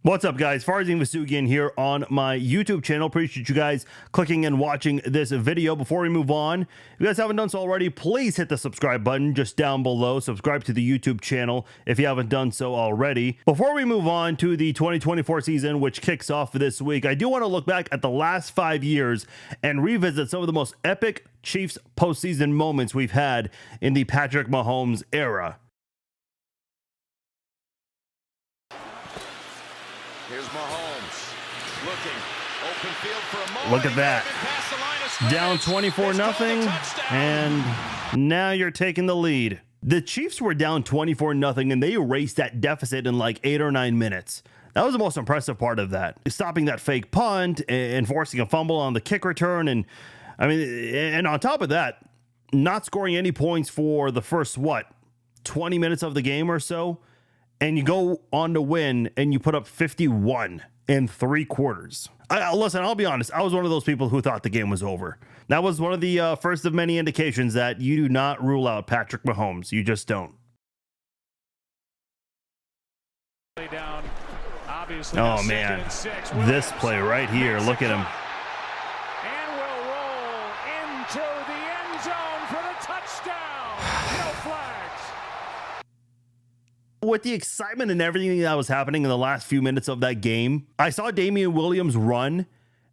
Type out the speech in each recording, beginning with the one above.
What's up, guys? Farzin Vasugian here on my YouTube channel. Appreciate you guys clicking and watching this video. Before we move on, if you guys haven't done so already, please hit the subscribe button just down below. Subscribe to the YouTube channel if you haven't done so already. Before we move on to the 2024 season, which kicks off this week, I do want to look back at the last 5 years and revisit some of the most epic Chiefs postseason moments we've had in the Patrick Mahomes era. Here's Mahomes looking open field for a moment. Look at that. Down 24-0, and now you're taking the lead. The Chiefs were down 24-0, and they erased that deficit in like 8 or 9 minutes. That was the most impressive part of that. Stopping that fake punt and forcing a fumble on the kick return. And I mean, and on top of that, not scoring any points for the first, 20 minutes of the game or so. And you go on to win, and you put up 51 in 3 quarters. Listen, I'll be honest. I was one of those people who thought the game was over. That was one of the first of many indications that you do not rule out Patrick Mahomes. You just don't. Down, obviously, oh, man. This play right here. Look at him. And will roll into the end zone for the touchdown. No flags. With the excitement and everything that was happening in the last few minutes of that game, I saw Damian Williams run,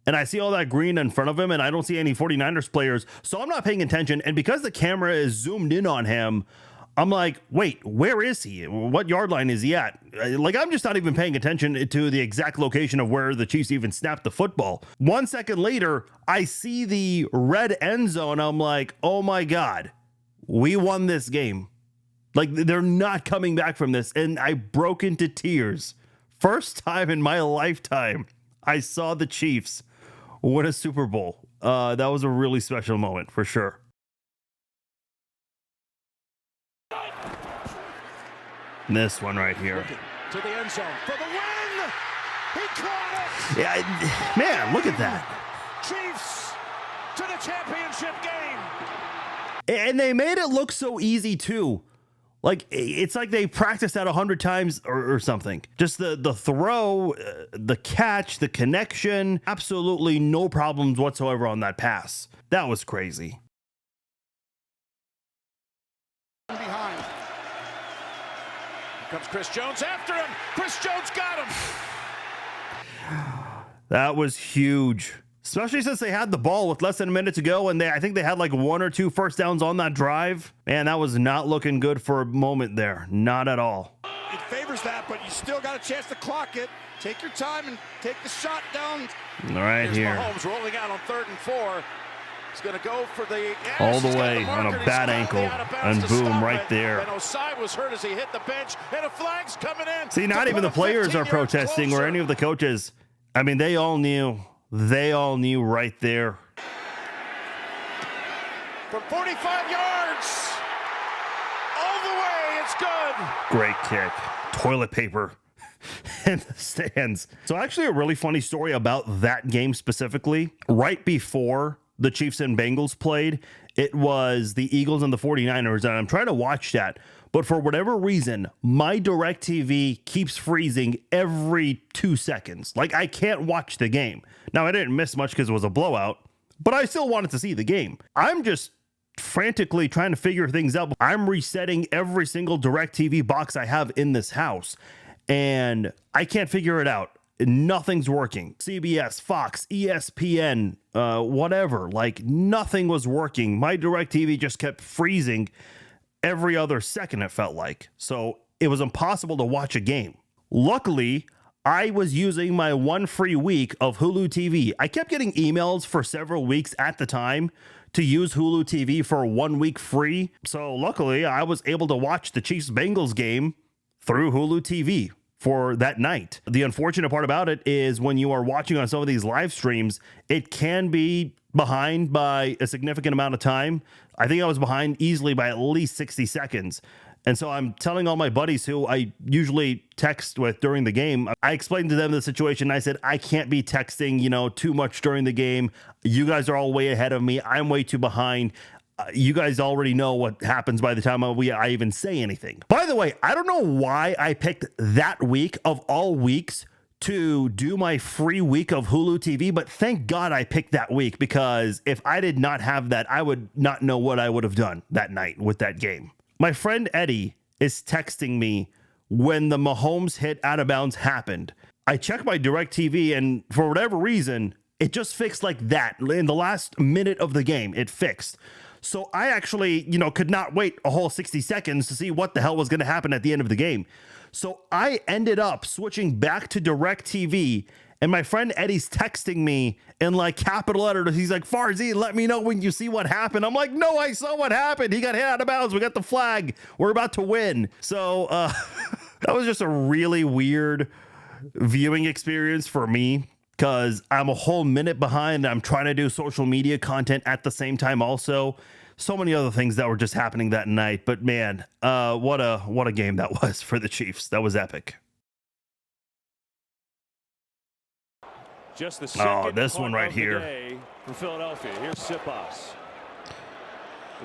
and I see all that green in front of him, and I don't see any 49ers players, so I'm not paying attention. And because the camera is zoomed in on him, I'm like, wait, where is he? What yard line is he at? Like, I'm just not even paying attention to the exact location of where the Chiefs even snapped the football. 1 second later, I see the red end zone. I'm like, oh my God, we won this game. Like, they're not coming back from this. And I broke into tears. First time in my lifetime I saw the Chiefs win a Super Bowl. That was a really special moment for sure. This one right here. To the end zone for the win. He caught it. Yeah, man, look at that. Chiefs to the championship game. And they made it look so easy too. Like, it's like they practiced that 100 times or something. Just the throw, the catch, the connection. Absolutely no problems whatsoever on that pass. That was crazy. Behind. Here comes Chris Jones after him. Chris Jones got him. That was huge. Especially since they had the ball with less than a minute to go, and I think they had like 1 or 2 first downs on that drive. Man, that was not looking good for a moment there. Not at all. It favors that, but you still got a chance to clock it. Take your time and take the shot down. Right here. Mahomes rolling out on 3rd and 4. He's going to go for the all the way on a bad ankle, and boom, right there. And Osai was hurt as he hit the bench, and a flag's coming in. See, not even the players are protesting or any of the coaches. I mean, they all knew. They all knew right there. From 45 yards, all the way, it's good. Great kick. Toilet paper in the stands. So actually a really funny story about that game specifically. Right before the Chiefs and Bengals played, it was the Eagles and the 49ers, and I'm trying to watch that. But for whatever reason, my DirecTV keeps freezing every 2 seconds. Like, I can't watch the game. Now, I didn't miss much because it was a blowout, but I still wanted to see the game. I'm just frantically trying to figure things out. I'm resetting every single DirecTV box I have in this house, and I can't figure it out. Nothing's working. CBS, Fox, ESPN, whatever. Like, nothing was working. My DirecTV just kept freezing every other second, it felt like. So it was impossible to watch a game. Luckily, I was using my 1 free week of Hulu TV. I kept getting emails for several weeks at the time to use Hulu TV for 1 week free. So luckily, I was able to watch the Chiefs-Bengals game through Hulu TV for that night. The unfortunate part about it is when you are watching on some of these live streams, it can be behind by a significant amount of time. I think I was behind easily by at least 60 seconds. And so I'm telling all my buddies who I usually text with during the game, I explained to them the situation. I said, I can't be texting, too much during the game. You guys are all way ahead of me. I'm way too behind. You guys already know what happens by the time I even say anything. By the way, I don't know why I picked that week of all weeks to do my free week of Hulu TV, but thank God I picked that week, because if I did not have that, I would not know what I would have done that night with that game. My friend Eddie is texting me when the Mahomes hit out of bounds happened. I checked my DirecTV, and for whatever reason, it just fixed like that. In the last minute of the game, it fixed. So I actually, could not wait a whole 60 seconds to see what the hell was going to happen at the end of the game. So I ended up switching back to DirecTV, and my friend Eddie's texting me in like capital letters. He's like, Farzy, let me know when you see what happened. I'm like, no, I saw what happened. He got hit out of bounds. We got the flag. We're about to win. So that was just a really weird viewing experience for me, because I'm a whole minute behind. I'm trying to do social media content at the same time also. So many other things that were just happening that night. But man, what a game that was for the Chiefs. That was epic. Just the second this one right here for Philadelphia. Here's Sipas.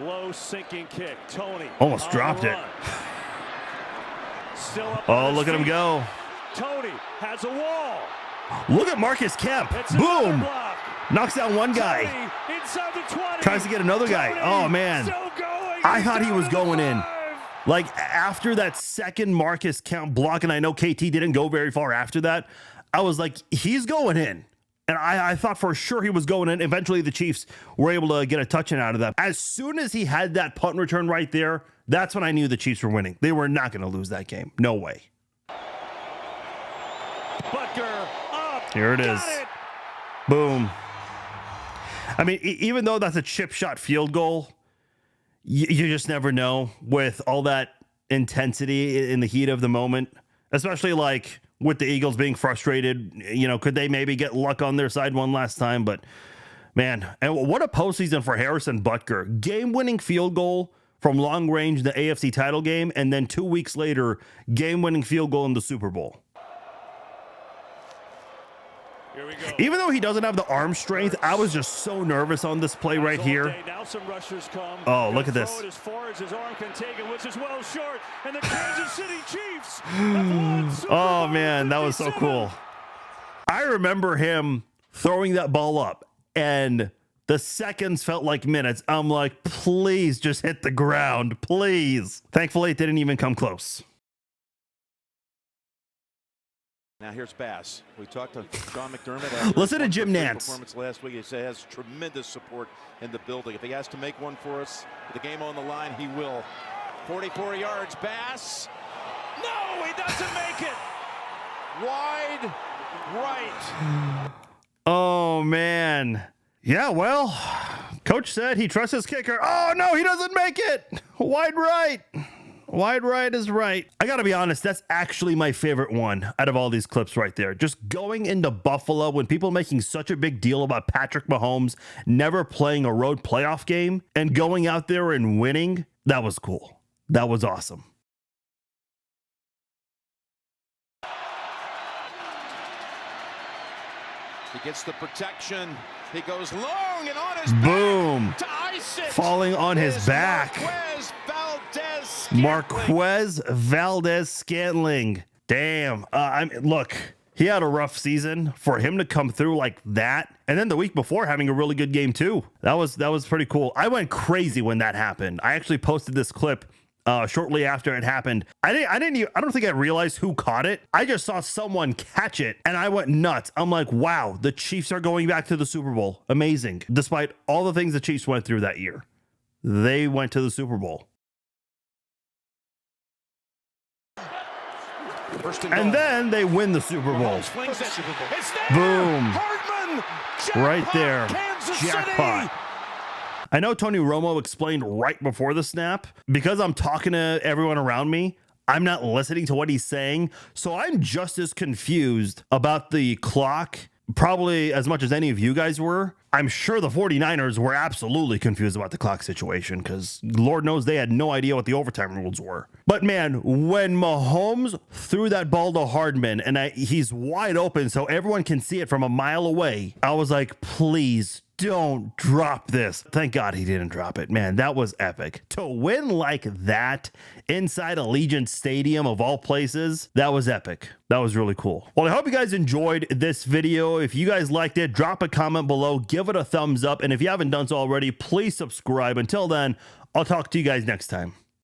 Low sinking kick. Tony almost dropped it. Still up. Oh, look at him go. Tony has a wall. Look at Marcus Kemp. It's Boom. Knocks down one guy. Tony inside the 20. Tries to get another guy. Oh, man. I thought he was going in. Like, after that second Marcus Kemp block, and I know KT didn't go very far after that, I was like, he's going in. And I thought for sure he was going in. Eventually, the Chiefs were able to get a touchdown out of that. As soon as he had that punt return right there, that's when I knew the Chiefs were winning. They were not going to lose that game. No way. Butker up. Here it is. Boom. I mean, even though that's a chip shot field goal, you just never know with all that intensity in the heat of the moment, especially like with the Eagles being frustrated. Could they maybe get luck on their side one last time? But man, and what a postseason for Harrison Butker. Game-winning field goal from long range, the AFC title game, and then 2 weeks later, game-winning field goal in the Super Bowl. Here we go. Even though he doesn't have the arm strength, I was just so nervous on this play right here. Now some rushers come. Oh, look at this. As far as his arm can take it, which is well short, and the Kansas City Chiefs have won Super Oh Bowl man, that was so 57. cool. I remember him throwing that ball up, and the seconds felt like minutes. I'm like, please just hit the ground, please. Thankfully, it didn't even come close. Now here's Bass. We talked to Sean McDermott. Listen to Jim Nantz. Performance last week. He said he has tremendous support in the building. If he has to make one for us, with the game on the line, he will. 44 yards. Bass. No, he doesn't make it. Wide right. Oh man. Yeah, well, coach said he trusts his kicker. Oh no, he doesn't make it. Wide right. Wide right is right. I gotta be honest, that's actually my favorite one out of all these clips right there. Just going into Buffalo when people making such a big deal about Patrick Mahomes never playing a road playoff game and going out there and winning. That was cool. That was awesome. He gets the protection. He goes long and on his Boom. back to ice it. Falling on his back. Marquez Valdez-Scantling. Damn. Look, he had a rough season. For him to come through like that, and then the week before having a really good game too. That was pretty cool. I went crazy when that happened. I actually posted this clip shortly after it happened. I don't think I realized who caught it. I just saw someone catch it and I went nuts. I'm like, wow, the Chiefs are going back to the Super Bowl. Amazing. Despite all the things the Chiefs went through that year, they went to the Super Bowl. And then they win the Super Bowl. Boom. Right there. Jackpot. I know Tony Romo explained right before the snap, because I'm talking to everyone around me, I'm not listening to what he's saying. So I'm just as confused about the clock, probably as much as any of you guys were. I'm sure the 49ers were absolutely confused about the clock situation, because Lord knows they had no idea what the overtime rules were. But man, when Mahomes threw that ball to Hardman and he's wide open so everyone can see it from a mile away, I was like, please don't drop this. Thank God he didn't drop it. Man, that was epic. To win like that inside Allegiant Stadium of all places, that was epic. That was really cool. Well, I hope you guys enjoyed this video. If you guys liked it, drop a comment below, give it a thumbs up. And if you haven't done so already, please subscribe. Until then, I'll talk to you guys next time.